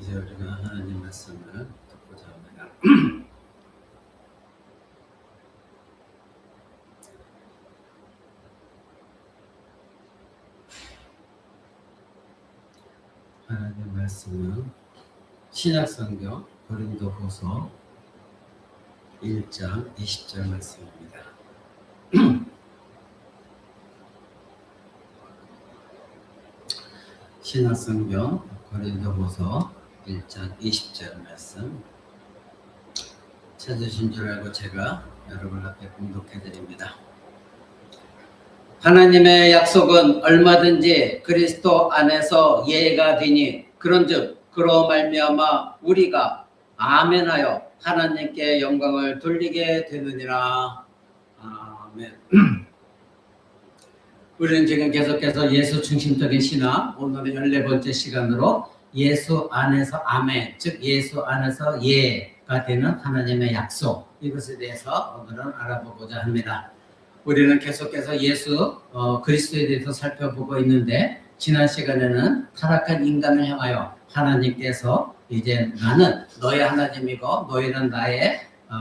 이제 우리가 하나님 말씀을 듣고자 합니다. 하나님 말씀은 신약성경 고린도후서 1장 20절 말씀입니다. 신약성경 고린도후서 1장 20절 말씀 찾으신 줄 알고 제가 여러분 앞에 공독해 드립니다. 하나님의 약속은 얼마든지 그리스도 안에서 예가 되니 그런즉 그로 말미암아 우리가 아멘하여 하나님께 영광을 돌리게 되느니라. 아멘. 우리는 지금 계속해서 예수 중심적인 신앙, 오늘은 14번째 시간으로 예수 안에서 아멘, 즉 예수 안에서 예가 되는 하나님의 약속, 이것에 대해서 오늘은 알아보고자 합니다. 우리는 계속해서 예수 그리스도에 대해서 살펴보고 있는데, 지난 시간에는 타락한 인간을 향하여 하나님께서 이제 나는 너의 하나님이고 너희는 나의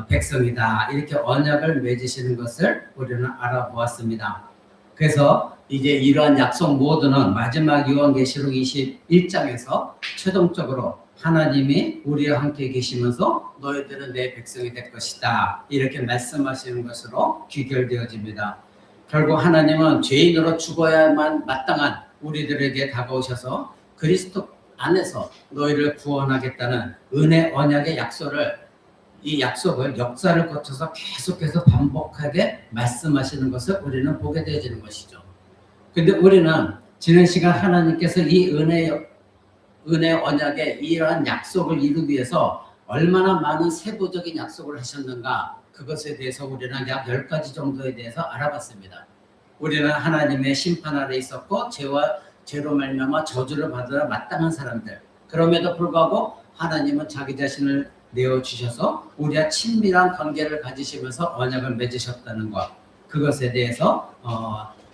백성이다, 이렇게 언약을 맺으시는 것을 우리는 알아보았습니다. 그래서 이제 이러한 약속 모두는 마지막 요한계시록 21장에서 최종적으로 하나님이 우리와 함께 계시면서 너희들은 내 백성이 될 것이다, 이렇게 말씀하시는 것으로 귀결되어집니다. 결국 하나님은 죄인으로 죽어야만 마땅한 우리들에게 다가오셔서 그리스도 안에서 너희를 구원하겠다는 은혜 언약의 이 약속을 역사를 거쳐서 계속해서 반복하게 말씀하시는 것을 우리는 보게 되어지는 것이죠. 근데 우리는 지난 시간 하나님께서 이 은혜 언약의 이러한 약속을 이루기 위해서 얼마나 많은 세부적인 약속을 하셨는가, 그것에 대해서 우리는 약 10가지 정도에 대해서 알아봤습니다. 우리는 하나님의 심판 아래 있었고 죄로 말미암아 저주를 받으러 마땅한 사람들, 그럼에도 불구하고 하나님은 자기 자신을 내어주셔서 우리와 친밀한 관계를 가지시면서 언약을 맺으셨다는 것, 그것에 대해서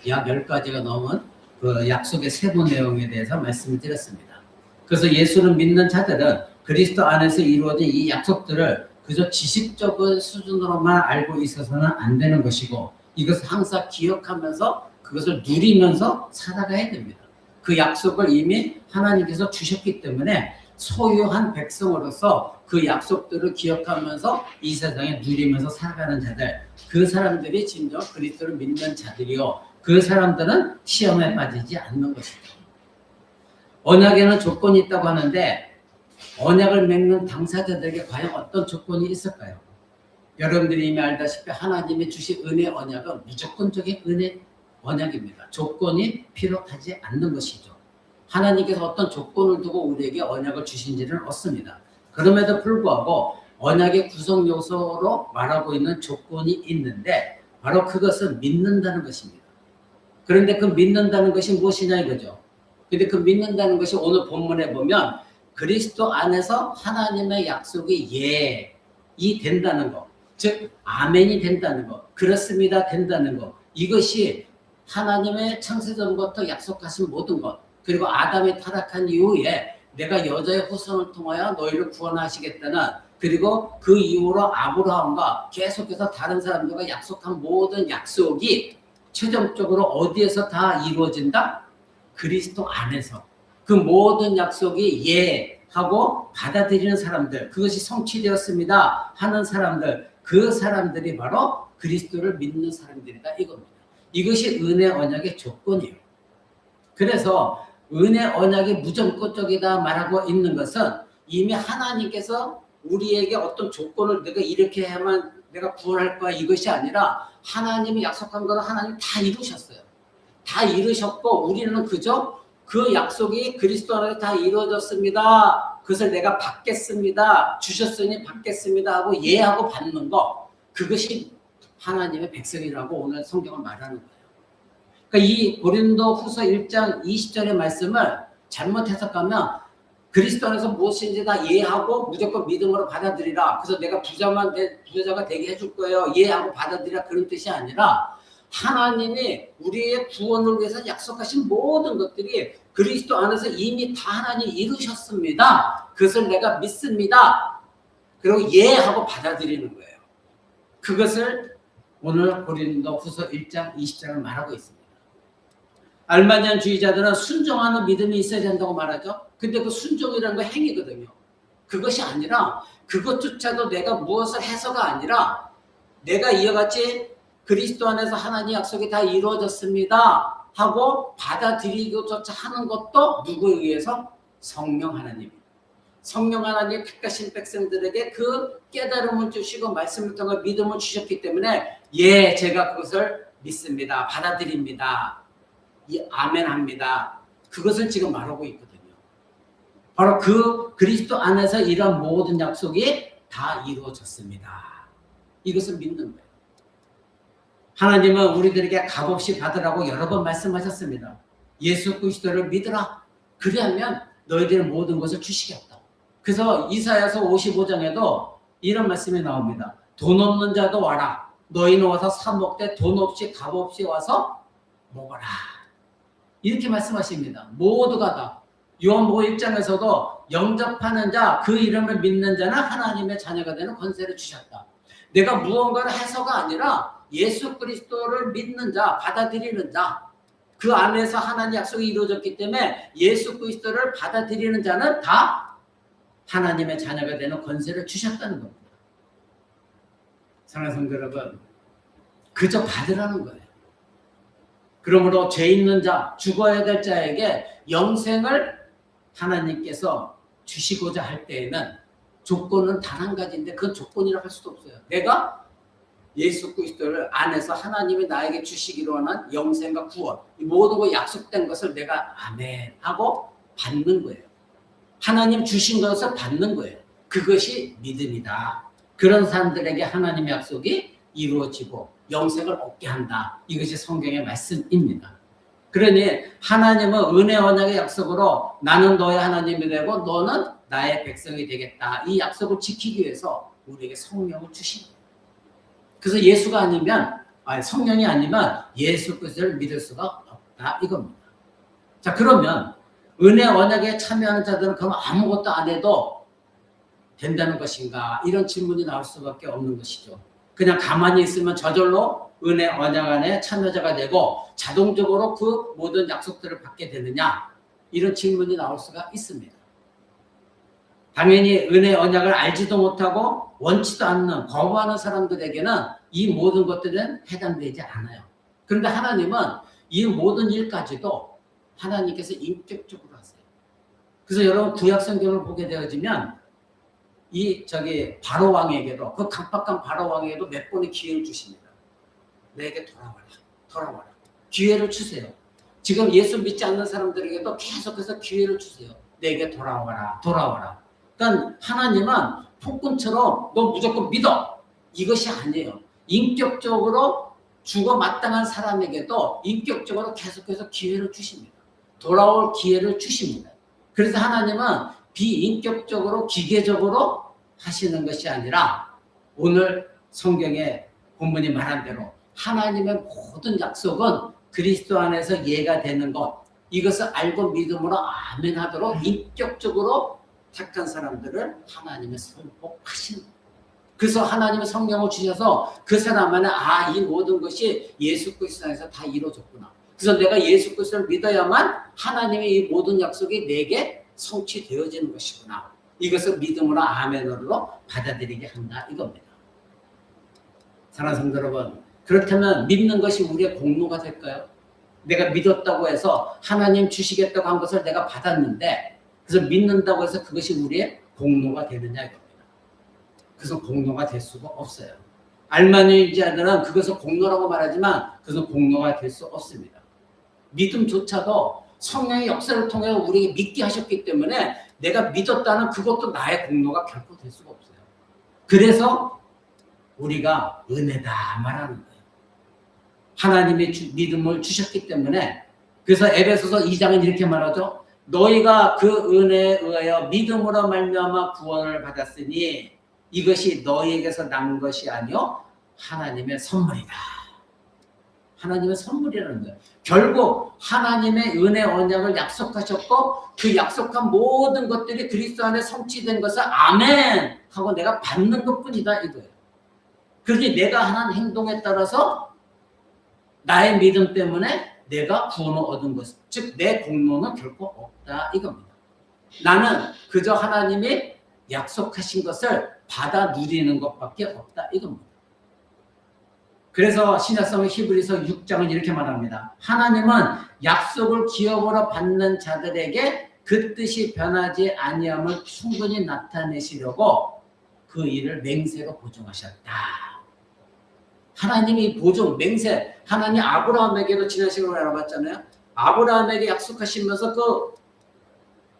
약 10가지가 넘은 그 약속의 세부 내용에 대해서 말씀을 드렸습니다. 그래서 예수를 믿는 자들은 그리스도 안에서 이루어진 이 약속들을 그저 지식적인 수준으로만 알고 있어서는 안 되는 것이고, 이것을 항상 기억하면서 그것을 누리면서 살아가야 됩니다. 그 약속을 이미 하나님께서 주셨기 때문에 소유한 백성으로서 그 약속들을 기억하면서 이 세상에 누리면서 살아가는 자들, 그 사람들이 진정 그리스도를 믿는 자들이요, 그 사람들은 시험에 빠지지 않는 것이죠. 언약에는 조건이 있다고 하는데 언약을 맺는 당사자들에게 과연 어떤 조건이 있을까요? 여러분들이 이미 알다시피 하나님이 주신 은혜 언약은 무조건적인 은혜 언약입니다. 조건이 필요하지 않는 것이죠. 하나님께서 어떤 조건을 두고 우리에게 언약을 주신지는 없습니다. 그럼에도 불구하고 언약의 구성 요소로 말하고 있는 조건이 있는데, 바로 그것은 믿는다는 것입니다. 그런데 그 믿는다는 것이 무엇이냐 이거죠. 근데 그 믿는다는 것이 오늘 본문에 보면 그리스도 안에서 하나님의 약속이 예이 된다는 것, 즉 아멘이 된다는 것, 그렇습니다 된다는 것, 이것이 하나님의 창세전부터 약속하신 모든 것, 그리고 아담이 타락한 이후에 내가 여자의 후손을 통하여 너희를 구원하시겠다는, 그리고 그 이후로 아브라함과 계속해서 다른 사람들과 약속한 모든 약속이 최종적으로 어디에서 다 이루어진다? 그리스도 안에서. 그 모든 약속이 예 하고 받아들이는 사람들, 그것이 성취되었습니다 하는 사람들, 그 사람들이 바로 그리스도를 믿는 사람들이다, 이겁니다. 이것이 은혜 언약의 조건이에요. 그래서 은혜 언약이 무조건적이다 말하고 있는 것은 이미 하나님께서 우리에게 어떤 조건을 내가 이렇게 해야만 내가 구원할 거야, 이것이 아니라 하나님이 약속한 거는 하나님 다 이루셨어요. 다 이루셨고 우리는 그저 그 약속이 그리스도 안에서 다 이루어졌습니다, 그것을 내가 받겠습니다, 주셨으니 받겠습니다 하고 예하고 받는 거, 그것이 하나님의 백성이라고 오늘 성경은 말하는 거예요. 그러니까 이 고린도후서 1장 20절의 말씀을 잘못 해석하면 그리스도 안에서 무엇인지 다 예하고 무조건 믿음으로 받아들이라, 그래서 내가 부자가 되게 해줄 거예요, 예하고 받아들이라, 그런 뜻이 아니라 하나님이 우리의 구원을 위해서 약속하신 모든 것들이 그리스도 안에서 이미 다 하나님 이루셨습니다. 그것을 내가 믿습니다. 그리고 예 하고 받아들이는 거예요. 그것을 오늘 고린도후서 1장 20장을 말하고 있습니다. 알마니안주의자들은 순종하는 믿음이 있어야 된다고 말하죠. 근데 그 순종이라는 건 행위거든요. 그것이 아니라 그것조차도 내가 무엇을 해서가 아니라 내가 이와 같이 그리스도 안에서 하나님 약속이 다 이루어졌습니다 하고 받아들이고조차 하는 것도 누구에 의해서? 성령 하나님. 성령 하나님 택하신 백성들에게 그 깨달음을 주시고 말씀을 통해 믿음을 주셨기 때문에 예, 제가 그것을 믿습니다. 받아들입니다. 아멘합니다. 그것을 지금 말하고 있거든요. 바로 그 그리스도 안에서 이런 모든 약속이 다 이루어졌습니다. 이것을 믿는 거예요. 하나님은 우리들에게 값없이 받으라고 여러 번 말씀하셨습니다. 예수 그리스도를 믿으라. 그리하면 너희들의 모든 것을 주시겠다. 그래서 이사야서 55장에도 이런 말씀이 나옵니다. 돈 없는 자도 와라. 너희는 와서 사 먹되 돈 없이 값없이 와서 먹어라. 이렇게 말씀하십니다. 모두가 다. 요한복음 1장에서도 영접하는 자, 그 이름을 믿는 자는 하나님의 자녀가 되는 권세를 주셨다. 내가 무언가를 해서가 아니라 예수 그리스도를 믿는 자, 받아들이는 자, 그 안에서 하나님 약속이 이루어졌기 때문에 예수 그리스도를 받아들이는 자는 다 하나님의 자녀가 되는 권세를 주셨다는 겁니다. 사랑하는 성도 여러분, 그저 받으라는 거예요. 그러므로 죄 있는 자, 죽어야 될 자에게 영생을 하나님께서 주시고자 할 때에는 조건은 단 한 가지인데 그 조건이라고 할 수도 없어요. 내가 예수 그리스도를 안에서 하나님이 나에게 주시기로 하는 영생과 구원, 이 모든 거 약속된 것을 내가 아멘 하고 받는 거예요. 하나님 주신 것을 받는 거예요. 그것이 믿음이다. 그런 사람들에게 하나님의 약속이 이루어지고 영생을 얻게 한다. 이것이 성경의 말씀입니다. 그러니 하나님은 은혜 언약의 약속으로 나는 너의 하나님이 되고 너는 나의 백성이 되겠다. 이 약속을 지키기 위해서 우리에게 성령을 주십니다. 그래서 예수가 아니면, 성령이 아니면 예수 그리스도를 믿을 수가 없다 이겁니다. 자, 그러면 은혜 언약에 참여하는 자들은 그럼 아무것도 안 해도 된다는 것인가? 이런 질문이 나올 수밖에 없는 것이죠. 그냥 가만히 있으면 저절로 은혜 언약 안에 참여자가 되고 자동적으로 그 모든 약속들을 받게 되느냐? 이런 질문이 나올 수가 있습니다. 당연히 은혜 언약을 알지도 못하고 원치도 않는 거부하는 사람들에게는 이 모든 것들은 해당되지 않아요. 그런데 하나님은 이 모든 일까지도 하나님께서 인격적으로 하세요. 그래서 여러분 구약 성경을 보게 되어지면 바로 왕에게도 그 강팍한 바로 왕에게도 몇 번의 기회를 주십니다. 내게 돌아와라. 기회를 주세요. 지금 예수 믿지 않는 사람들에게도 계속해서 기회를 주세요. 내게 돌아와라. 그러니까 하나님은 폭군처럼 너 무조건 믿어. 이것이 아니에요. 인격적으로 죽어 마땅한 사람에게도 인격적으로 계속해서 기회를 주십니다. 돌아올 기회를 주십니다. 그래서 하나님은 비인격적으로 기계적으로 하시는 것이 아니라 오늘 성경의 본문이 말한 대로 하나님의 모든 약속은 그리스도 안에서 예가 되는 것, 이것을 알고 믿음으로 아멘하도록 인격적으로 택한 사람들을 하나님의 선포하시는 거예요. 그래서 하나님의 성령을 주셔서 그 사람 안에 이 모든 것이 예수 그리스도 안에서 다 이루어졌구나. 그래서 내가 예수 그리스도를 믿어야만 하나님의 이 모든 약속이 내게 성취되어지는 것이구나. 이것을 믿음으로 아멘으로 받아들이게 한다 이겁니다. 사랑하는 성도 여러분, 그렇다면 믿는 것이 우리의 공로가 될까요? 내가 믿었다고 해서 하나님 주시겠다고 한 것을 내가 받았는데 그래서 믿는다고 해서 그것이 우리의 공로가 되느냐 이겁니다. 그것은 공로가 될 수가 없어요. 알마니아인들은 그것을 공로라고 말하지만 그것은 공로가 될 수 없습니다. 믿음조차도 성령의 역사를 통해 우리에게 믿게 하셨기 때문에 내가 믿었다는 그것도 나의 공로가 결코 될 수가 없어요. 그래서 우리가 은혜다 말하는 거예요. 하나님의 믿음을 주셨기 때문에. 그래서 에베소서 2장은 이렇게 말하죠. 너희가 그 은혜에 의하여 믿음으로 말미암아 구원을 받았으니 이것이 너희에게서 난 것이 아니요 하나님의 선물이다. 하나님의 선물이라는 거예요. 결국 하나님의 은혜 언약을 약속하셨고 그 약속한 모든 것들이 그리스도 안에 성취된 것을 아멘 하고 내가 받는 것뿐이다 이거예요. 그러니 내가 하는 행동에 따라서 나의 믿음 때문에 내가 구원을 얻은 것, 즉 내 공로는 결코 없다 이겁니다. 나는 그저 하나님이 약속하신 것을 받아 누리는 것밖에 없다 이겁니다. 그래서 신약성의 히브리서 6장은 이렇게 말합니다. 하나님은 약속을 기업으로 받는 자들에게 그 뜻이 변하지 아니함을 충분히 나타내시려고 그 일을 맹세로 보증하셨다. 하나님이 보증, 맹세, 하나님 아브라함에게도 지난 시간에 알아봤잖아요. 아브라함에게 약속하시면서 그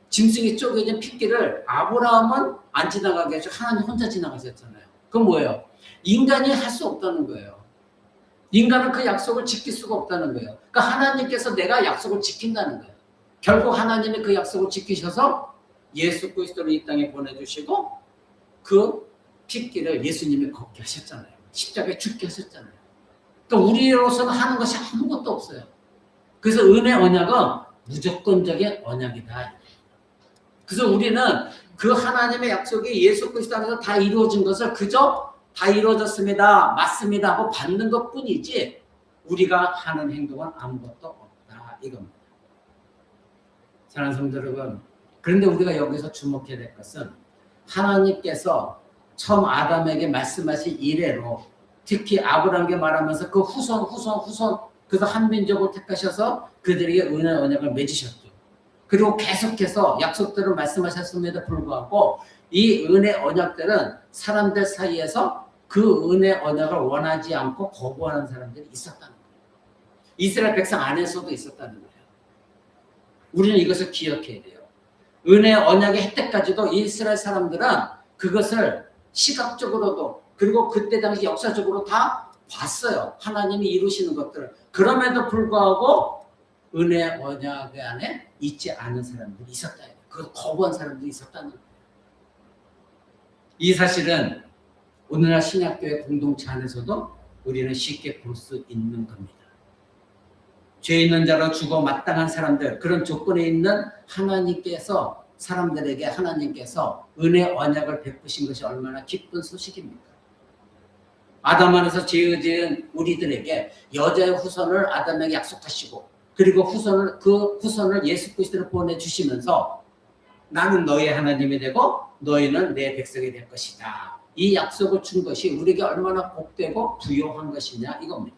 짐승이 쪼개진 핏길을 아브라함은 안 지나가게 해서 하나님 혼자 지나가셨잖아요. 그건 뭐예요? 인간이 할 수 없다는 거예요. 인간은 그 약속을 지킬 수가 없다는 거예요. 그러니까 하나님께서 내가 약속을 지킨다는 거예요. 결국 하나님이 그 약속을 지키셔서 예수 그리스도를 이 땅에 보내주시고 그 핏길을 예수님이 걷게 하셨잖아요. 십자가에 죽게 하셨잖아요. 그러니까 우리로서는 하는 것이 아무것도 없어요. 그래서 은혜 언약은 무조건적인 언약이다. 그래서 우리는 그 하나님의 약속이 예수 그리스도 안에서 다 이루어진 것을 그저 다 이루어졌습니다. 맞습니다. 하고 받는 것 뿐이지 우리가 하는 행동은 아무것도 없다. 이겁니다. 사랑하는 성도 여러분, 그런데 우리가 여기서 주목해야 될 것은 하나님께서 처음 아담에게 말씀하신 이래로 특히 아브라함에게 말하면서 그 후손 그래서 한 민족을 택하셔서 그들에게 은혜 언약을 맺으셨죠. 그리고 계속해서 약속들을 말씀하셨음에도 불구하고 이 은혜 언약들은 사람들 사이에서 그 은혜 언약을 원하지 않고 거부하는 사람들이 있었다는 거예요. 이스라엘 백성 안에서도 있었다는 거예요. 우리는 이것을 기억해야 돼요. 은혜 언약의 혜택까지도 이스라엘 사람들은 그것을 시각적으로도 그리고 그때 당시 역사적으로 다 봤어요. 하나님이 이루시는 것들을. 그럼에도 불구하고 은혜 언약 안에 있지 않은 사람들이 있었다. 그걸 거부한 사람들이 있었다는 거예요. 이 사실은 오늘날 신약교회 공동체 안에서도 우리는 쉽게 볼 수 있는 겁니다. 죄 있는 자로 죽어 마땅한 사람들, 그런 조건에 있는 하나님께서 사람들에게 하나님께서 은혜 언약을 베푸신 것이 얼마나 기쁜 소식입니까? 아담 안에서 지은 우리들에게 여자의 후손을 아담에게 약속하시고 그리고 그 후손을 예수 그리스도로 보내주시면서 나는 너의 하나님이 되고 너희는 내 백성이 될 것이다. 이 약속을 준 것이 우리에게 얼마나 복되고 부요한 것이냐 이겁니다.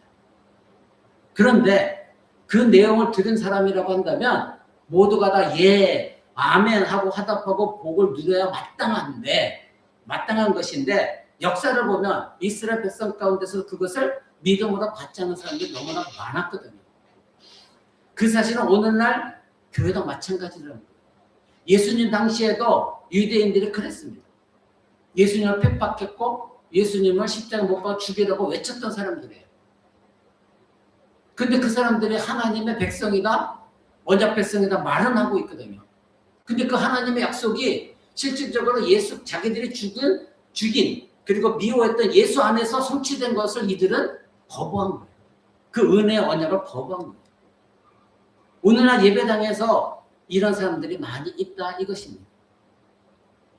그런데 그 내용을 들은 사람이라고 한다면 모두가 다 예, 아멘 하고 화답하고 복을 누려야 마땅한 것인데 역사를 보면 이스라엘 백성 가운데서 그것을 믿음으로 받지 않는 사람들이 너무나 많았거든요. 그 사실은 오늘날 교회도 마찬가지라는 거예요. 예수님 당시에도 유대인들이 그랬습니다. 예수님을 핍박했고 예수님을 십자가에 못 박아 죽이라고 외쳤던 사람들이에요. 근데 그 사람들이 하나님의 백성이다, 언약 백성이다 말은 하고 있거든요. 근데 그 하나님의 약속이 실질적으로 자기들이 죽인 그리고 미워했던 예수 안에서 성취된 것을 이들은 거부한 거예요. 그 은혜의 언약을 거부한 거예요. 오늘날 예배당에서 이런 사람들이 많이 있다 이것입니다.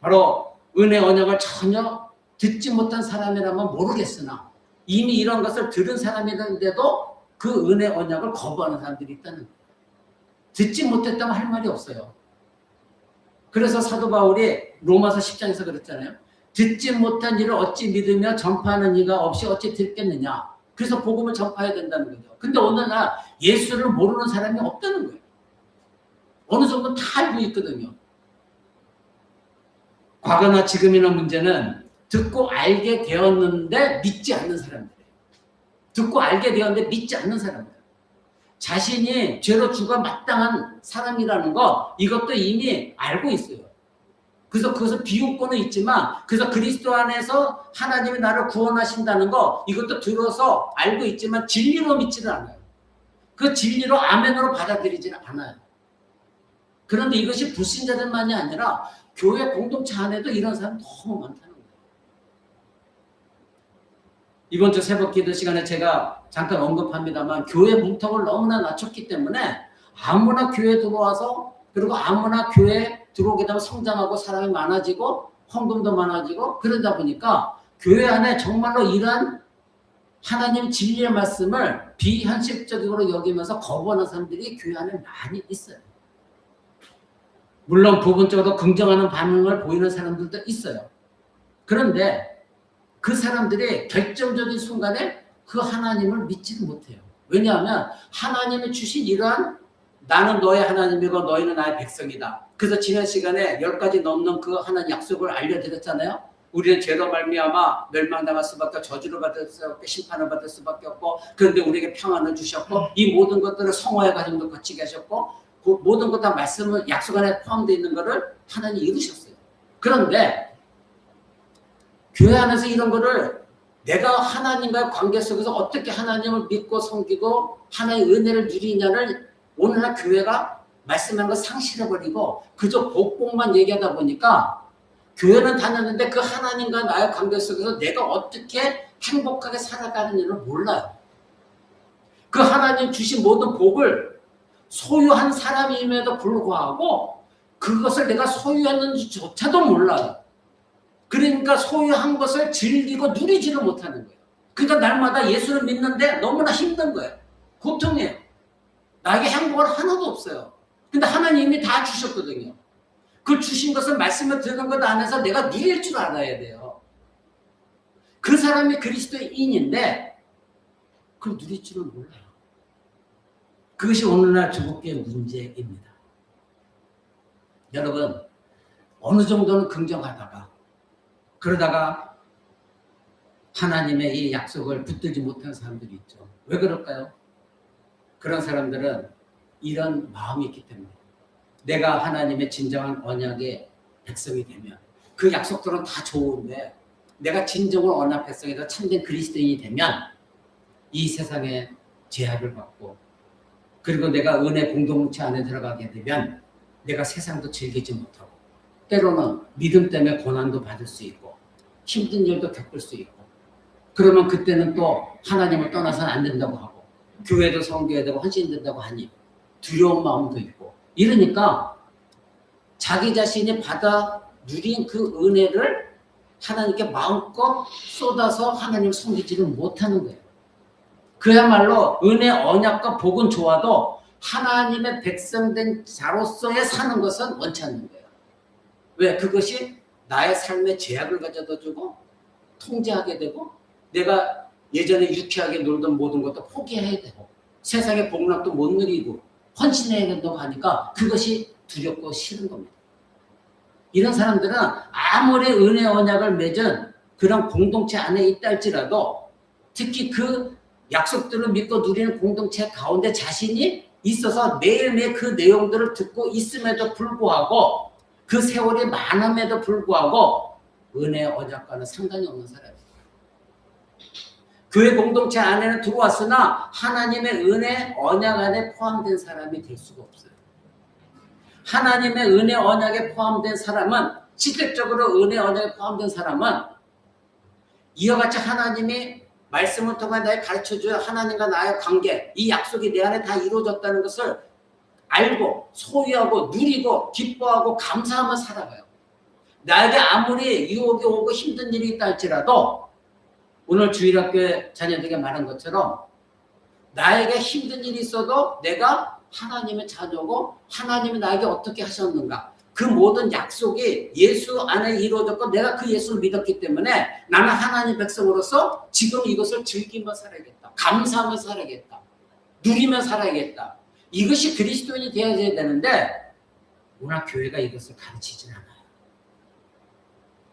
바로 은혜 언약을 전혀 듣지 못한 사람이라면 모르겠으나 이미 이런 것을 들은 사람이라는데도 그 은혜 언약을 거부하는 사람들이 있다는 거예요. 듣지 못했다면 할 말이 없어요. 그래서 사도 바울이 로마서 10장에서 그랬잖아요. 듣지 못한 일을 어찌 믿으며 전파하는 이가 없이 어찌 듣겠느냐. 그래서 복음을 전파해야 된다는 거죠. 근데 오늘날 예수를 모르는 사람이 없다는 거예요. 어느 정도 다 알고 있거든요. 과거나 지금이나 문제는 듣고 알게 되었는데 믿지 않는 사람들이에요. 듣고 알게 되었는데 믿지 않는 사람들. 자신이 죄로 죽어 마땅한 사람이라는 거 이것도 이미 알고 있어요. 그래서 그것을 비웃고는 있지만 그래서 그리스도 안에서 하나님이 나를 구원하신다는 거 이것도 들어서 알고 있지만 진리로 믿지는 않아요. 그 진리로 아멘으로 받아들이지는 않아요. 그런데 이것이 불신자들만이 아니라 교회 공동체 안에도 이런 사람 너무 많다는 거예요. 이번 주 새벽 기도 시간에 제가 잠깐 언급합니다만 교회 문턱을 너무나 낮췄기 때문에 아무나 교회 들어와서 그리고 아무나 교회 들어오게 되면 성장하고 사람이 많아지고 헌금도 많아지고 그러다 보니까 교회 안에 정말로 이러한 하나님 진리의 말씀을 비현실적으로 여기면서 거부하는 사람들이 교회 안에 많이 있어요. 물론 부분적으로 긍정하는 반응을 보이는 사람들도 있어요. 그런데 그 사람들이 결정적인 순간에 그 하나님을 믿지를 못해요. 왜냐하면 하나님이 주신 이러한 나는 너의 하나님이고 너희는 나의 백성이다. 그래서 지난 시간에 10가지 넘는 그 하나님 약속을 알려드렸잖아요. 우리는 죄로 말미암아 멸망당할 수밖에 없고 저주를 받을 수밖에 없고 심판을 받을 수밖에 없고 그런데 우리에게 평안을 주셨고 이 모든 것들을 성화의 과정도 거치게 하셨고 그 모든 것 다 말씀을 약속 안에 포함되어 있는 것을 하나님이 이루셨어요. 그런데 교회 안에서 이런 거를 내가 하나님과의 관계 속에서 어떻게 하나님을 믿고 섬기고 하나님의 은혜를 누리냐를 오늘날 교회가 말씀하는 걸 상실해버리고 그저 복복만 얘기하다 보니까 교회는 다녔는데 그 하나님과 나의 관계 속에서 내가 어떻게 행복하게 살아가는지를 몰라요. 그 하나님 주신 모든 복을 소유한 사람임에도 불구하고 그것을 내가 소유했는지조차도 몰라요. 그러니까 소유한 것을 즐기고 누리지를 못하는 거예요. 그러니까 날마다 예수를 믿는데 너무나 힘든 거예요. 고통이에요. 나에게 행복은 하나도 없어요. 근데 하나님이 다 주셨거든요. 그 주신 것을 말씀을 듣는 것 안에서 내가 누릴 줄 알아야 돼요. 그 사람이 그리스도인인데 그걸 누릴 줄을 몰라요. 그것이 오늘날 주복교의 문제입니다. 여러분, 어느 정도는 긍정하다가 그러다가 하나님의 이 약속을 붙들지 못한 사람들이 있죠. 왜 그럴까요? 그런 사람들은 이런 마음이 있기 때문에 내가 하나님의 진정한 언약의 백성이 되면 그 약속들은 다 좋은데 내가 진정한 언약 백성이다 참된 그리스도인이 되면 이 세상에 제약을 받고 그리고 내가 은혜 공동체 안에 들어가게 되면 내가 세상도 즐기지 못하고 때로는 믿음 때문에 고난도 받을 수 있고 힘든 일도 겪을 수 있고 그러면 그때는 또 하나님을 떠나서는 안 된다고 하고 교회도 섬겨야 되고 헌신된다고 하니 두려운 마음도 있고 이러니까 자기 자신이 받아 누린 그 은혜를 하나님께 마음껏 쏟아서 하나님을 섬기지를 못하는 거예요. 그야말로 은혜 언약과 복은 좋아도 하나님의 백성된 자로서의 사는 것은 원치 않는 거예요. 왜? 그것이 나의 삶의 제약을 가져다 주고 통제하게 되고 내가 예전에 유쾌하게 놀던 모든 것도 포기해야 되고 세상의 복락도 못 누리고 헌신해야 된다고 하니까 그것이 두렵고 싫은 겁니다. 이런 사람들은 아무리 은혜 언약을 맺은 그런 공동체 안에 있다 할지라도 특히 그 약속들을 믿고 누리는 공동체 가운데 자신이 있어서 매일매일 그 내용들을 듣고 있음에도 불구하고 그 세월이 많음에도 불구하고 은혜 언약과는 상관이 없는 사람이에요. 교회 공동체 안에는 들어왔으나 하나님의 은혜 언약 안에 포함된 사람이 될 수가 없어요. 하나님의 은혜 언약에 포함된 사람은 실질적으로 은혜 언약에 포함된 사람은 이와 같이 하나님이 말씀을 통해 나의 가르쳐줘야 하나님과 나의 관계 이 약속이 내 안에 다 이루어졌다는 것을 알고 소유하고 누리고 기뻐하고 감사하며 살아가요. 나에게 아무리 유혹이 오고 힘든 일이 있다 할지라도 오늘 주일학교 자녀들에게 말한 것처럼 나에게 힘든 일이 있어도 내가 하나님의 자녀고 하나님이 나에게 어떻게 하셨는가 그 모든 약속이 예수 안에 이루어졌고 내가 그 예수를 믿었기 때문에 나는 하나님 백성으로서 지금 이것을 즐기며 살아야겠다. 감사하며 살아야겠다. 누리며 살아야겠다. 이것이 그리스도인이 되어야 되는데 오늘 교회가 이것을 가르치진 않아요.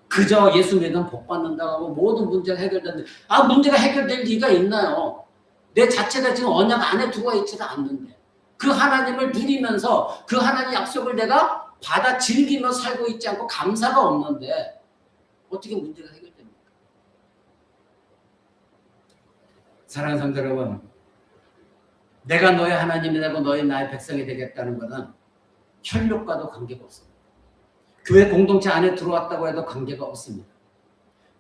그저 예수 믿으면 복 받는다고 하고 모든 문제가 해결되는데 문제가 해결될 리가 있나요? 내 자체가 지금 언약 안에 들어와 있지는 않는데 그 하나님을 누리면서 그 하나님 약속을 내가 받아 즐기며 살고 있지 않고 감사가 없는데 어떻게 문제가 해결됩니까? 사랑하는 성도 여러분, 내가 너의 하나님이 되고 너희 나의 백성이 되겠다는 것은 혈육과도 관계가 없습니다. 교회 공동체 안에 들어왔다고 해도 관계가 없습니다.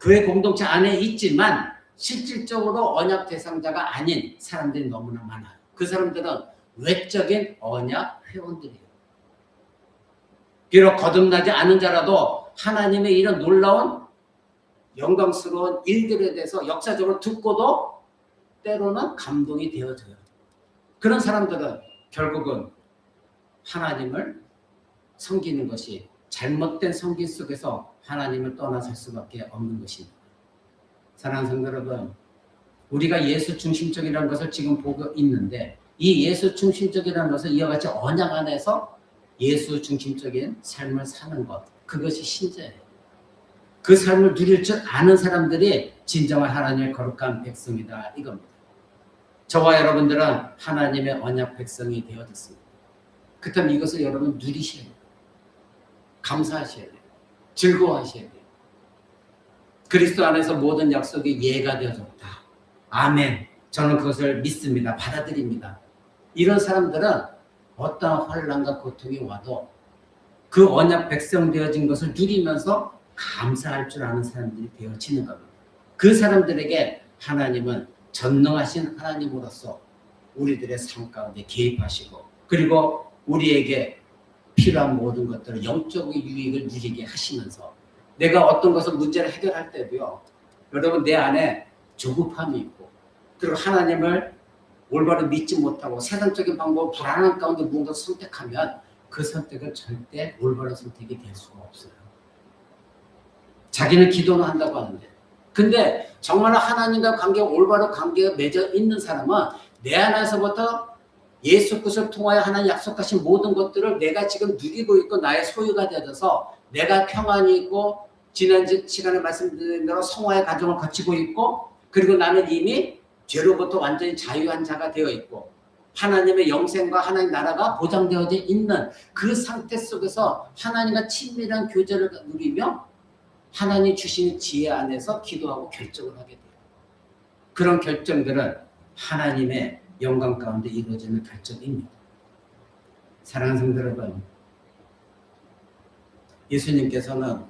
교회 공동체 안에 있지만 실질적으로 언약 대상자가 아닌 사람들이 너무나 많아요. 그 사람들은 외적인 언약 회원들이에요. 비록 거듭나지 않은 자라도 하나님의 이런 놀라운 영광스러운 일들에 대해서 역사적으로 듣고도 때로는 감동이 되어져요. 그런 사람들은 결국은 하나님을 섬기는 것이 잘못된 섬김 속에서 하나님을 떠나설 수밖에 없는 것입니다. 사랑하는 성도 여러분, 우리가 예수 중심적이라는 것을 지금 보고 있는데 이 예수 중심적이라는 것을 이와 같이 언약 안에서 예수 중심적인 삶을 사는 것, 그것이 신자예요. 그 삶을 누릴 줄 아는 사람들이 진정한 하나님의 거룩한 백성이다 이겁니다. 저와 여러분들은 하나님의 언약 백성이 되어졌습니다. 그렇다면 이것을 여러분 누리셔야 돼요. 감사하셔야 돼요. 즐거워하셔야 돼요. 그리스도 안에서 모든 약속이 예가 되어졌다. 아멘. 저는 그것을 믿습니다. 받아들입니다. 이런 사람들은 어떠한 환난과 고통이 와도 그 언약 백성 되어진 것을 누리면서 감사할 줄 아는 사람들이 되어지는 겁니다. 그 사람들에게 하나님은 전능하신 하나님으로서 우리들의 삶 가운데 개입하시고 그리고 우리에게 필요한 모든 것들을 영적인 유익을 누리게 하시면서 내가 어떤 것을 문제를 해결할 때도요. 여러분 내 안에 조급함이 있고 그리고 하나님을 올바로 믿지 못하고 세상적인 방법 불안한 가운데 무언가 선택하면 그 선택은 절대 올바른 선택이 될 수가 없어요. 자기는 기도는 한다고 하는데 근데 정말 하나님과 올바른 관계가 맺어 있는 사람은 내 안에서부터 예수 그리스도를 통하여 하나님 약속하신 모든 것들을 내가 지금 누리고 있고 나의 소유가 되어서 내가 평안이 있고 지난 시간에 말씀드린 대로 성화의 과정을 거치고 있고 그리고 나는 이미 죄로부터 완전히 자유한 자가 되어 있고 하나님의 영생과 하나님 나라가 보장되어져 있는 그 상태 속에서 하나님과 친밀한 교제를 누리며 하나님 주신 지혜 안에서 기도하고 결정을 하게 돼요. 그런 결정들은 하나님의 영광 가운데 이루어지는 결정입니다. 사랑하는 성도 여러분, 예수님께서는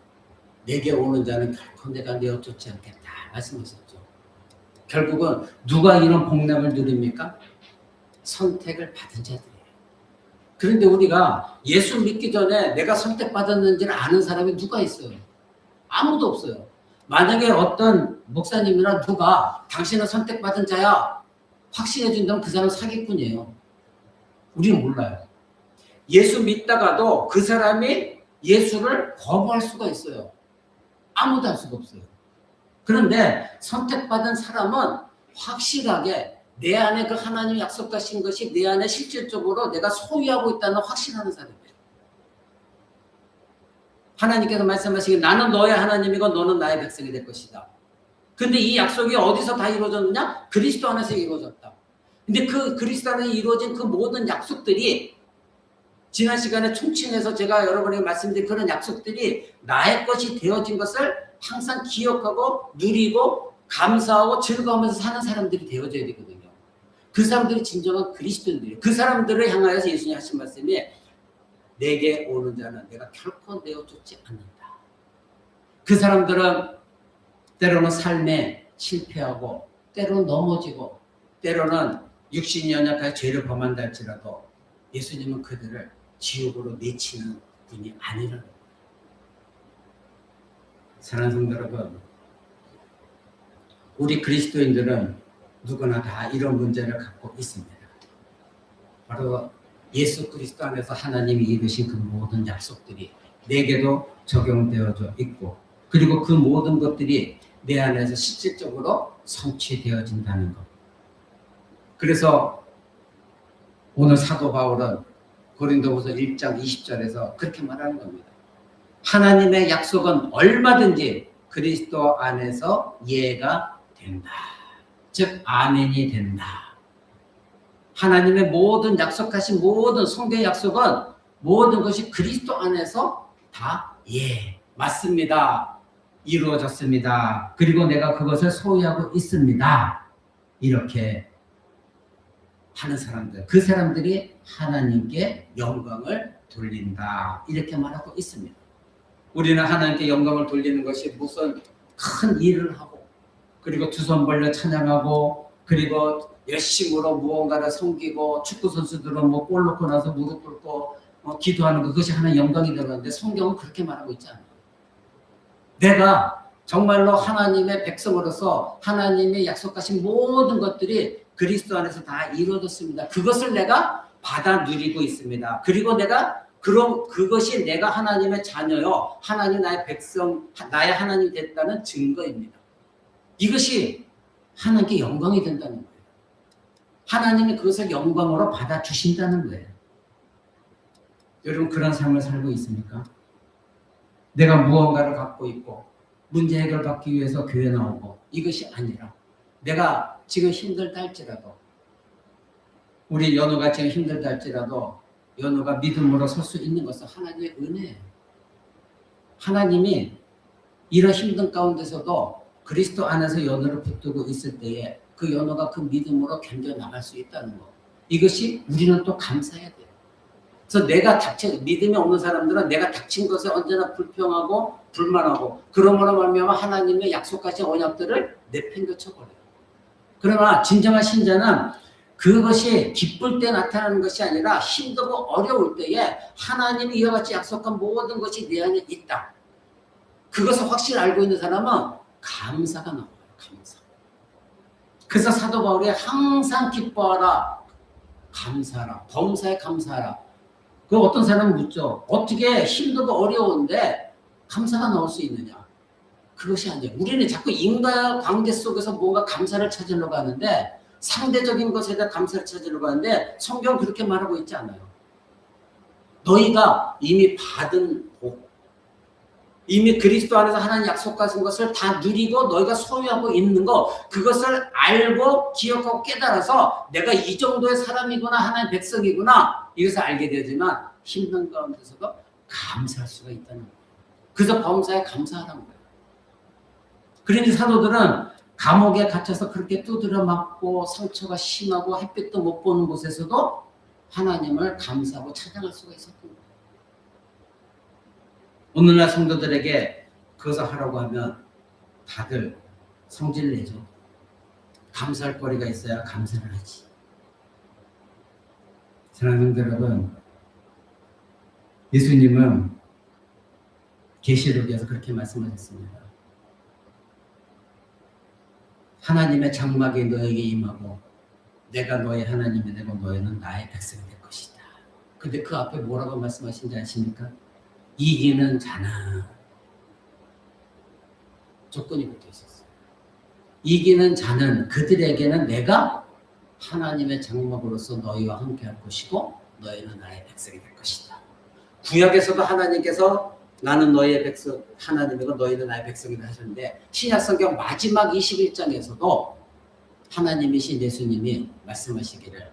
내게 오는 자는 결코 내가 내어쫓지 않겠다 말씀하셨죠. 결국은 누가 이런 복락을 누립니까? 선택을 받은 자들이에요. 그런데 우리가 예수 믿기 전에 내가 선택받았는지를 아는 사람이 누가 있어요? 아무도 없어요. 만약에 어떤 목사님이나 누가 당신은 선택받은 자야 확신해 준다면 그 사람은 사기꾼이에요. 우리는 몰라요. 예수 믿다가도 그 사람이 예수를 거부할 수가 있어요. 아무도 할 수가 없어요. 그런데 선택받은 사람은 확실하게 내 안에 그 하나님 약속하신 것이 내 안에 실질적으로 내가 소유하고 있다는 확신하는 사람이에요. 하나님께서 말씀하시기를 나는 너의 하나님이고 너는 나의 백성이 될 것이다. 근데 이 약속이 어디서 다 이루어졌느냐? 그리스도 안에서 이루어졌다. 근데 그 그리스도 안에 이루어진 그 모든 약속들이 지난 시간에 총칭해서 제가 여러분에게 말씀드린 그런 약속들이 나의 것이 되어진 것을 항상 기억하고 누리고 감사하고 즐거워하면서 사는 사람들이 되어져야 되거든요. 그 사람들이 진정한 그리스도인들이에요. 그 사람들을 향하여서 예수님이 하신 말씀이 내게 오는 자는 내가 결코 내어쫓지 않는다. 그 사람들은 때로는 삶에 실패하고 때로는 넘어지고 때로는 육신이 연약하여 죄를 범한다 할지라도 예수님은 그들을 지옥으로 내치는 분이 아니라는 거예요. 사랑하는 성도 여러분, 우리 그리스도인들은 누구나 다 이런 문제를 갖고 있습니다. 바로 예수 그리스도 안에서 하나님이 이루신 그 모든 약속들이 내게도 적용되어져 있고 그리고 그 모든 것들이 내 안에서 실질적으로 성취되어진다는 것. 그래서 오늘 사도 바울은 고린도후서 1장 20절에서 그렇게 말하는 겁니다. 하나님의 약속은 얼마든지 그리스도 안에서 예가 된다. 즉 아멘이 된다. 하나님의 모든 약속하신 모든 성경의 약속은 모든 것이 그리스도 안에서 다 예, 맞습니다. 이루어졌습니다. 그리고 내가 그것을 소유하고 있습니다. 이렇게 하는 사람들, 그 사람들이 하나님께 영광을 돌린다. 이렇게 말하고 있습니다. 우리는 하나님께 영광을 돌리는 것이 무슨 큰 일을 하고 그리고 두 손 벌려 찬양하고, 그리고 열심으로 무언가를 섬기고, 축구 선수들은 뭐 골 넣고 나서 무릎 꿇고 기도하는 것, 그것이 하나의 영광이 되는데 성경은 그렇게 말하고 있지 않아요. 내가 정말로 하나님의 백성으로서 하나님의 약속하신 모든 것들이 그리스도 안에서 다 이루어졌습니다. 그것을 내가 받아 누리고 있습니다. 그리고 내가 그것이 내가 하나님의 자녀요, 하나님 나의 백성, 나의 하나님 됐다는 증거입니다. 이것이 하나님께 영광이 된다는 거예요. 하나님이 그것을 영광으로 받아주신다는 거예요. 여러분, 그런 삶을 살고 있습니까? 내가 무언가를 갖고 있고 문제 해결받기 위해서 교회 나오고, 이것이 아니라 내가 지금 힘들다 할지라도, 우리 연우가 지금 힘들다 할지라도 연우가 믿음으로 설 수 있는 것은 하나님의 은혜예요. 하나님이 이런 힘든 가운데서도 그리스도 안에서 연우를 붙들고 있을 때에 그 연우가 그 믿음으로 견뎌나갈 수 있다는 것, 이것이 우리는 또 감사해야 돼요. 그래서 내가 믿음이 없는 사람들은 내가 닥친 것에 언제나 불평하고 불만하고, 그러므로 말미암아 하나님의 약속하신 언약들을 내팽개쳐버려요. 그러나 진정한 신자는 그것이 기쁠 때 나타나는 것이 아니라 힘들고 어려울 때에 하나님이 이와 같이 약속한 모든 것이 내 안에 있다, 그것을 확실히 알고 있는 사람은 감사가 나와요. 감사. 그래서 사도 바울이 항상 기뻐하라, 감사하라, 범사에 감사하라. 그 어떤 사람은 묻죠. 어떻게 힘들고 어려운데 감사가 나올 수 있느냐? 그것이 아니에요. 우리는 자꾸 인과 관계 속에서 뭔가 감사를 찾으려고 하는데, 상대적인 것에다 감사를 찾으려고 하는데, 성경은 그렇게 말하고 있지 않아요. 너희가 이미 받은 복, 이미 그리스도 안에서 하나님 약속하신 것을 다 누리고 너희가 소유하고 있는 것, 그것을 알고 기억하고 깨달아서 내가 이 정도의 사람이구나, 하나님의 백성이구나, 이것을 알게 되지만 힘든 가운데서도 감사할 수가 있다는 거예요. 그래서 범사에 감사하라는 거예요. 그러니 사도들은 감옥에 갇혀서 그렇게 두드려 맞고 상처가 심하고 햇빛도 못 보는 곳에서도 하나님을 감사하고 찬양할 수가 있었던 거예요. 오늘날 성도들에게 그것을 하라고 하면 다들 성질을 내죠. 감사할 거리가 있어야 감사를 하지. 사랑하는 성도 여러분, 예수님은 계시록에서 그렇게 말씀하셨습니다. 하나님의 장막이 너에게 임하고 내가 너의 하나님이 되고 너희는 나의 백성이 될 것이다. 근데 그 앞에 뭐라고 말씀하신지 아십니까? 이기는 자는, 조건이 붙어 있었어요. 이기는 자는 그들에게는 내가 하나님의 장막으로서 너희와 함께 할 것이고 너희는 나의 백성이 될 것이다. 구약에서도 하나님께서 나는 너희의 백성, 하나님이고 너희는 나의 백성이다 하셨는데, 신약성경 마지막 21장에서도 하나님이신 예수님이 말씀하시기를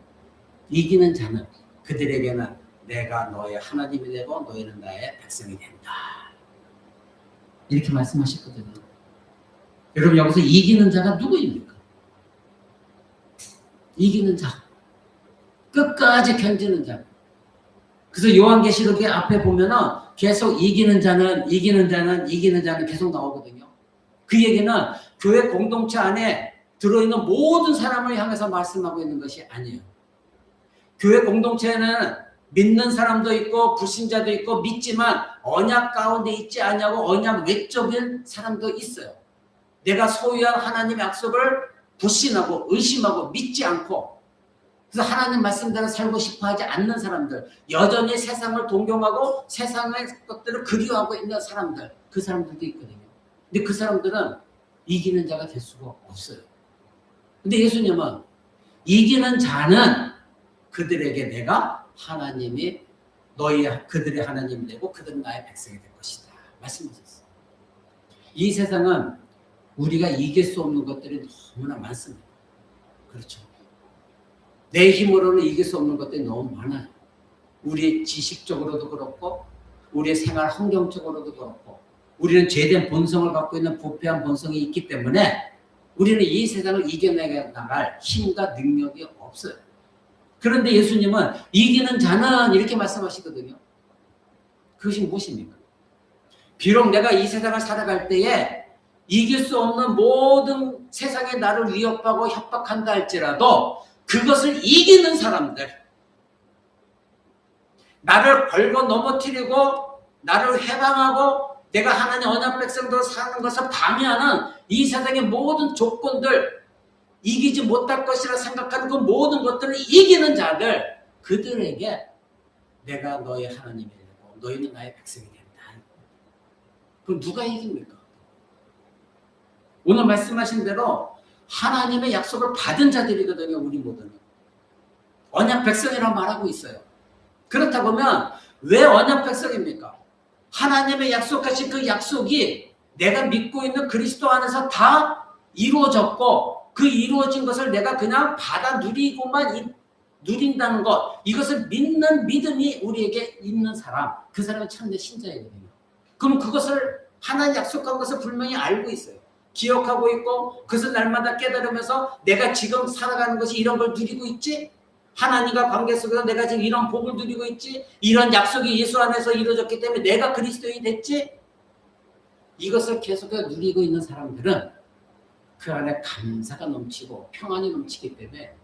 이기는 자는 그들에게는 내가 너의 하나님이 되고 너희는 나의 백성이 된다, 이렇게 말씀하셨거든요. 여러분, 여기서 이기는 자가 누구입니까? 이기는 자, 끝까지 견디는 자. 그래서 요한계시록의 앞에 보면은 계속 이기는 자는 계속 나오거든요. 그 얘기는 교회 공동체 안에 들어있는 모든 사람을 향해서 말씀하고 있는 것이 아니에요. 교회 공동체에는 믿는 사람도 있고 불신자도 있고 믿지만 언약 가운데 있지 않냐고 언약 외적인 사람도 있어요. 내가 소유한 하나님의 약속을 불신하고 의심하고 믿지 않고, 그래서 하나님 말씀대로 살고 싶어 하지 않는 사람들, 여전히 세상을 동경하고 세상의 것들을 그리워하고 있는 사람들, 그 사람들도 있거든요. 근데 그 사람들은 이기는 자가 될 수가 없어요. 근데 예수님은 이기는 자는 그들에게 내가 하나님이 그들의 하나님이 되고 그들은 나의 백성이 될 것이다 말씀하셨어요. 이 세상은 우리가 이길 수 없는 것들이 너무나 많습니다. 그렇죠. 내 힘으로는 이길 수 없는 것들이 너무 많아요. 우리의 지식적으로도 그렇고 우리의 생활 환경적으로도 그렇고, 우리는 죄된 본성을 갖고 있는 부패한 본성이 있기 때문에 우리는 이 세상을 이겨나갈 힘과 능력이 없어요. 그런데 예수님은 이기는 자는 이렇게 말씀하시거든요. 그것이 무엇입니까? 비록 내가 이 세상을 살아갈 때에 이길 수 없는 모든 세상에 나를 위협하고 협박한다 할지라도 그것을 이기는 사람들, 나를 걸고 넘어뜨리고 나를 해방하고 내가 하나님 언약 백성으로 사는 것을 방해하는 이 세상의 모든 조건들, 이기지 못할 것이라 생각하는 그 모든 것들을 이기는 자들, 그들에게 내가 너의 하나님이 되고 너희는 나의 백성이 된다. 그럼 누가 이깁니까? 오늘 말씀하신 대로 하나님의 약속을 받은 자들이거든요. 우리 모두는 언약 백성이라고 말하고 있어요. 그렇다 보면 왜 언약 백성입니까? 하나님의 약속하신 그 약속이 내가 믿고 있는 그리스도 안에서 다 이루어졌고 그 이루어진 것을 내가 그냥 받아 누리고만 누린다는 것, 이것을 믿는 믿음이 우리에게 있는 사람, 그 사람은 참된 신자이거든요. 그럼 그것을 하나님 약속한 것을 분명히 알고 있어요. 기억하고 있고 그것을 날마다 깨달으면서 내가 지금 살아가는 것이 이런 걸 누리고 있지? 하나님과 관계 속에서 내가 지금 이런 복을 누리고 있지? 이런 약속이 예수 안에서 이루어졌기 때문에 내가 그리스도인이 됐지? 이것을 계속해서 누리고 있는 사람들은 그 안에 감사가 넘치고 평안이 넘치기 때문에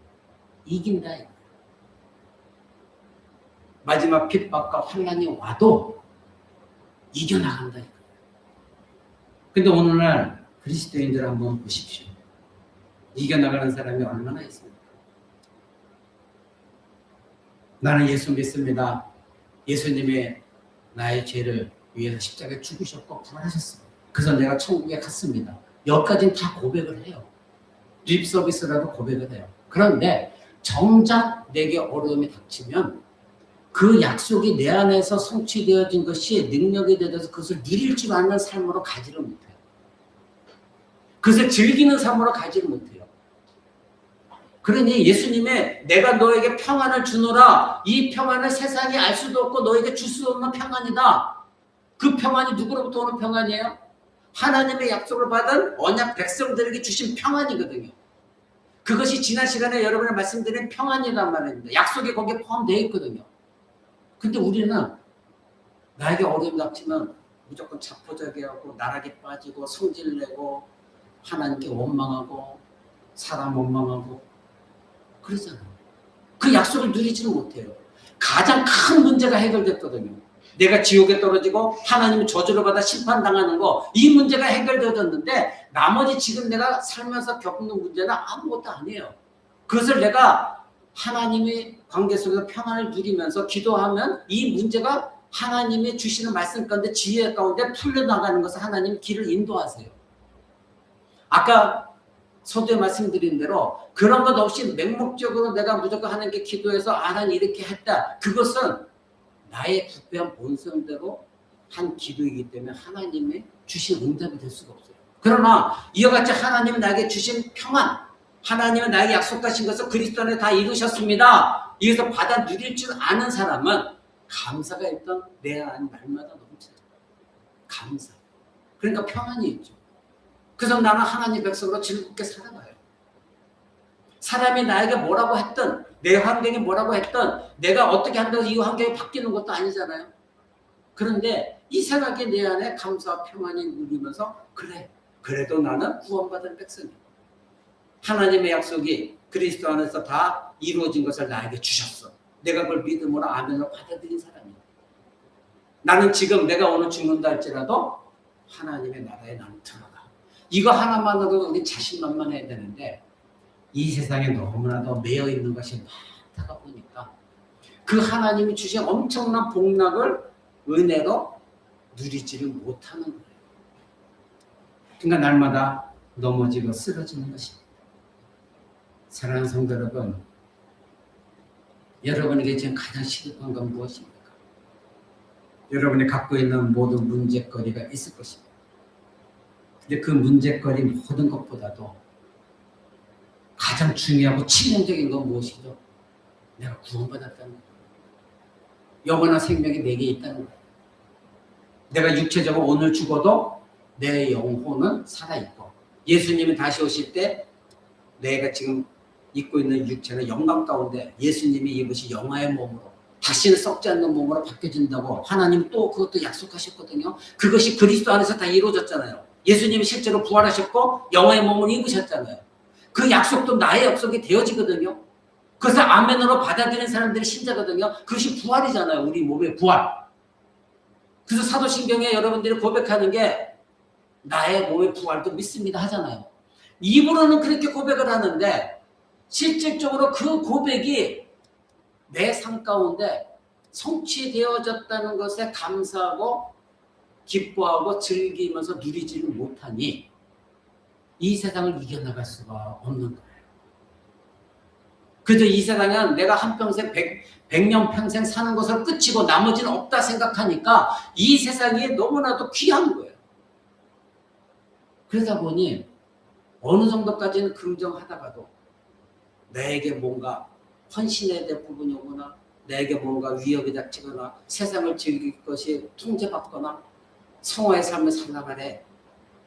이긴다. 마지막 핍박과 환난이 와도 이겨나간다. 근데 오늘날 그리스도인들 한번 보십시오. 이겨나가는 사람이 얼마나 있습니까? 나는 예수 믿습니다. 예수님이 나의 죄를 위해서 십자가에 죽으셨고 부활하셨습니다. 그래서 내가 천국에 갔습니다. 여기까지는 다 고백을 해요. 립 서비스라도 고백을 해요. 그런데 정작 내게 어려움이 닥치면 그 약속이 내 안에서 성취되어진 것이 능력이 되어서 그것을 누릴 줄 아는 삶으로 가지를 못해요. 그것을 즐기는 삶으로 가지를 못해요. 그러니 예수님의 내가 너에게 평안을 주노라, 이 평안을 세상이 알 수도 없고 너에게 줄 수 없는 평안이다. 그 평안이 누구로부터 오는 평안이에요? 하나님의 약속을 받은 언약 백성들에게 주신 평안이거든요. 그것이 지난 시간에 여러분이 말씀드린 평안이란 말입니다. 약속이 거기에 포함되어 있거든요. 근데 우리는 나에게 어려움이 닥치면 무조건 자포자기하고 나락에 빠지고 성질내고 하나님께 원망하고 사람 원망하고 그러잖아요. 그 약속을 누리지는 못해요. 가장 큰 문제가 해결됐거든요. 내가 지옥에 떨어지고 하나님의 저주를 받아 심판당하는 거, 이 문제가 해결되어졌는데 나머지 지금 내가 살면서 겪는 문제는 아무것도 아니에요. 그것을 내가 하나님의 관계 속에서 평안을 누리면서 기도하면 이 문제가 하나님의 주시는 말씀 가운데 지혜 가운데 풀려나가는 것을 하나님 길을 인도하세요. 아까 서두에 말씀드린 대로 그런 것 없이 맹목적으로 내가 무조건 하나님께 기도해서 하나님 이렇게 했다. 그것은 나의 부패한 본성대로 한 기도이기 때문에 하나님의 주신 응답이 될 수가 없어요. 그러나 이와 같이 하나님이 나에게 주신 평안, 하나님은 나에게 약속하신 것을 그리스도 안에 다 이루셨습니다. 이것을 받아 누릴 줄 아는 사람은 감사가 있던 내 안 날마다 넘쳐요. 감사. 그러니까 평안이 있죠. 그래서 나는 하나님 백성으로 즐겁게 살아가요. 사람이 나에게 뭐라고 했든 내 환경이 뭐라고 했든 내가 어떻게 한다고 이 환경이 바뀌는 것도 아니잖아요. 그런데 이 생각이 내 안에 감사와 평안이 누리면서 그래, 그래도 나는 구원받은 백성이야. 하나님의 약속이 그리스도 안에서 다 이루어진 것을 나에게 주셨어. 내가 그걸 믿음으로 아멘으로 받아들인 사람이야. 나는 지금 내가 오늘 죽는다 할지라도 하나님의 나라에 나는 들어가. 이거 하나만으로도 우리 자신만만해야 되는데 이 세상에 너무나도 매여 있는 것이 많다가 보니까 그 하나님이 주신 엄청난 복락을 은혜로 누리지를 못하는 거예요. 그러니까 날마다 넘어지고 쓰러지는 것입니다. 사랑하는 성도 여러분, 여러분에게 지금 가장 시급한 건 무엇입니까? 여러분이 갖고 있는 모든 문제거리가 있을 것입니다. 근데 그 문제거리 모든 것보다도 가장 중요하고 치명적인 건 무엇이죠? 내가 구원받았다는 거예요. 영원한 생명이 내게 있다는 거예요. 내가 육체적으로 오늘 죽어도 내 영혼은 살아있고 예수님이 다시 오실 때 내가 지금 입고 있는 육체는 영광 가운데 예수님이 입으신 영화의 몸으로 다시는 썩지 않는 몸으로 바뀌어진다고 하나님 또 그것도 약속하셨거든요. 그것이 그리스도 안에서 다 이루어졌잖아요. 예수님이 실제로 부활하셨고 영화의 몸을 입으셨잖아요. 그 약속도 나의 약속이 되어지거든요. 그래서 아멘으로 받아들인 사람들이 신자거든요. 그것이 부활이잖아요. 우리 몸의 부활. 그래서 사도신경에 여러분들이 고백하는 게 나의 몸의 부활도 믿습니다 하잖아요. 입으로는 그렇게 고백을 하는데 실질적으로 그 고백이 내 삶 가운데 성취되어졌다는 것에 감사하고 기뻐하고 즐기면서 누리지를 못하니 이 세상을 이겨나갈 수가 없는 거예요. 그저 이 세상은 내가 한평생 100년 평생 사는 것으로 끝이고 나머지는 없다 생각하니까 이 세상이 너무나도 귀한 거예요. 그러다 보니 어느 정도까지는 긍정하다가도 내게 뭔가 헌신해야 될 부분이 오거나 내게 뭔가 위협이 닥치거나 세상을 즐길 것이 통제받거나 성화의 삶을 살아가래,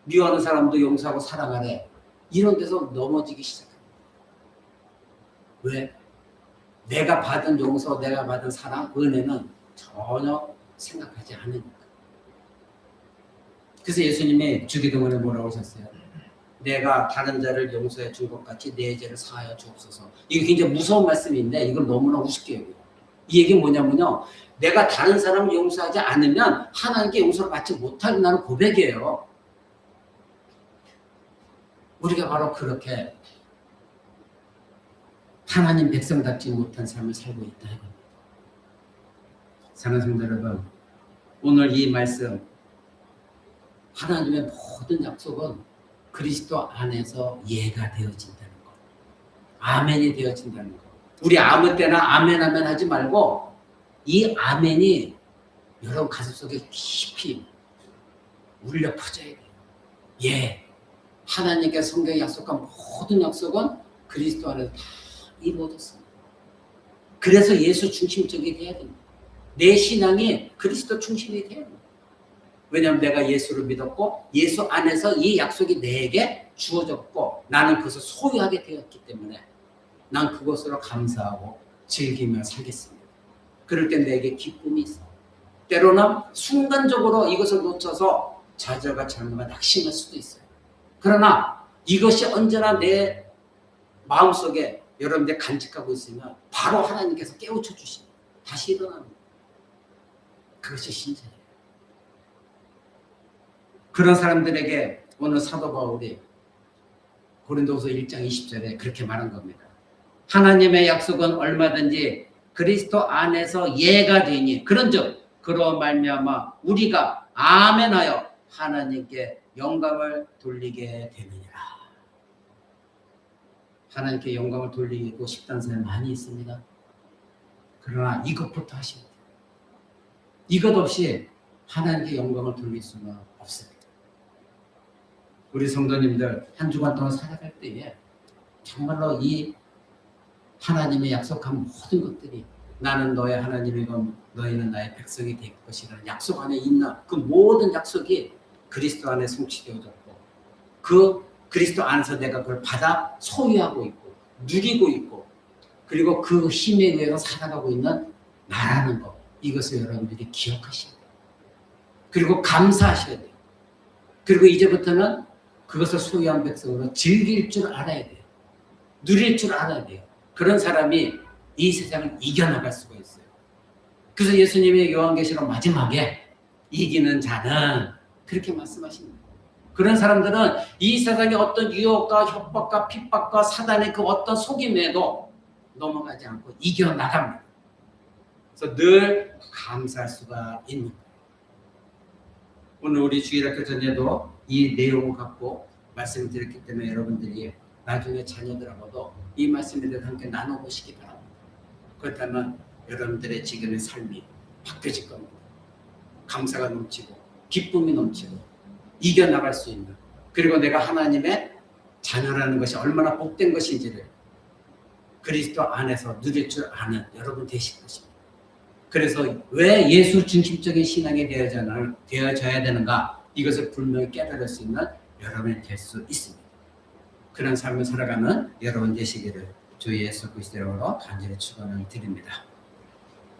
미워하는 사람도 용서하고 사랑하래, 이런 데서 넘어지기 시작합니다. 왜? 내가 받은 용서, 내가 받은 사랑, 은혜는 전혀 생각하지 않으니까. 그래서 예수님이 주기도문에 뭐라고 하셨어요? 내가 다른 자를 용서해 준 것 같이 내 죄를 사하여 주옵소서. 이게 굉장히 무서운 말씀인데 이걸 너무나 우습게 여겨요. 이 얘기는 뭐냐면요, 내가 다른 사람을 용서하지 않으면 하나님께 용서를 받지 못한다는 고백이에요. 우리가 바로 그렇게 하나님 백성답지 못한 삶을 살고 있다 이겁니다. 사랑하는 성도 여러분, 오늘 이 말씀, 하나님의 모든 약속은 그리스도 안에서 예가 되어진다는 것, 아멘이 되어진다는 것. 우리 아무 때나 아멘 아멘 하지 말고 이 아멘이 여러분 가슴속에 깊이 울려 퍼져야 돼요. 예, 하나님께 성경에 약속한 모든 약속은 그리스도 안에서 다 이루어졌습니다. 그래서 예수 중심적이 돼야 됩니다. 내 신앙이 그리스도 중심이 돼야 됩니다. 왜냐하면 내가 예수를 믿었고 예수 안에서 이 약속이 내게 주어졌고 나는 그것을 소유하게 되었기 때문에 난 그것으로 감사하고 즐기며 살겠습니다. 그럴 때 내게 기쁨이 있어. 때로는 순간적으로 이것을 놓쳐서 좌절과 절망과 낙심할 수도 있어요. 그러나 이것이 언제나 내 마음속에 여러분들 간직하고 있으면 바로 하나님께서 깨우쳐 주십니다. 다시 일어납니다. 그것이 신자예요. 그런 사람들에게 오늘 사도 바울이 고린도후서 1장 20절에 그렇게 말한 겁니다. 하나님의 약속은 얼마든지 그리스도 안에서 예가 되니 그런즉 그로 말미암아 우리가 아멘하여 하나님께 영광을 돌리게 되느니라. 하나님께 영광을 돌리고 싶다는 사람이 많이 있습니다. 그러나 이것부터 하시면 돼요. 이것 없이 하나님께 영광을 돌릴 수는 없습니다. 우리 성도님들 한 주간 동안 살아갈 때에 정말로 이 하나님의 약속한 모든 것들이 나는 너의 하나님이고 너희는 나의 백성이 될 것이라는 약속 안에 있는 그 모든 약속이 그리스도 안에 성취되어졌고 그 그리스도 안에서 내가 그걸 받아 소유하고 있고 누리고 있고 그리고 그 힘에 의해서 살아가고 있는 나라는 것, 이것을 여러분들이 기억하셔야 돼요. 그리고 감사하셔야 돼요. 그리고 이제부터는 그것을 소유한 백성으로 즐길 줄 알아야 돼요. 누릴 줄 알아야 돼요. 그런 사람이 이 세상을 이겨나갈 수가 있어요. 그래서 예수님이 요한계시록 마지막에 이기는 자는 그렇게 말씀하십니다. 그런 사람들은 이 세상의 어떤 유혹과 협박과 핍박과 사단의 그 어떤 속임에도 넘어가지 않고 이겨나갑니다. 그래서 늘 감사할 수가 있는 거예요. 오늘 우리 주일학교 전에도 이 내용을 갖고 말씀드렸기 때문에 여러분들이 나중에 자녀들하고도 이 말씀에 대해서 함께 나눠보시기 바랍니다. 그렇다면 여러분들의 지금의 삶이 바뀌어질 겁니다. 감사가 넘치고 기쁨이 넘치고 이겨나갈 수 있는, 그리고 내가 하나님의 자녀라는 것이 얼마나 복된 것인지를 그리스도 안에서 누릴 줄 아는 여러분 되실 것입니다. 그래서 왜 예수 중심적인 신앙이 되어져야 되는가, 이것을 분명히 깨달을 수 있는 여러분이 될 수 있습니다. 그런 삶을 살아가는 여러분 되시기를 주 예수 그리스도로 간절히 축원을 드립니다.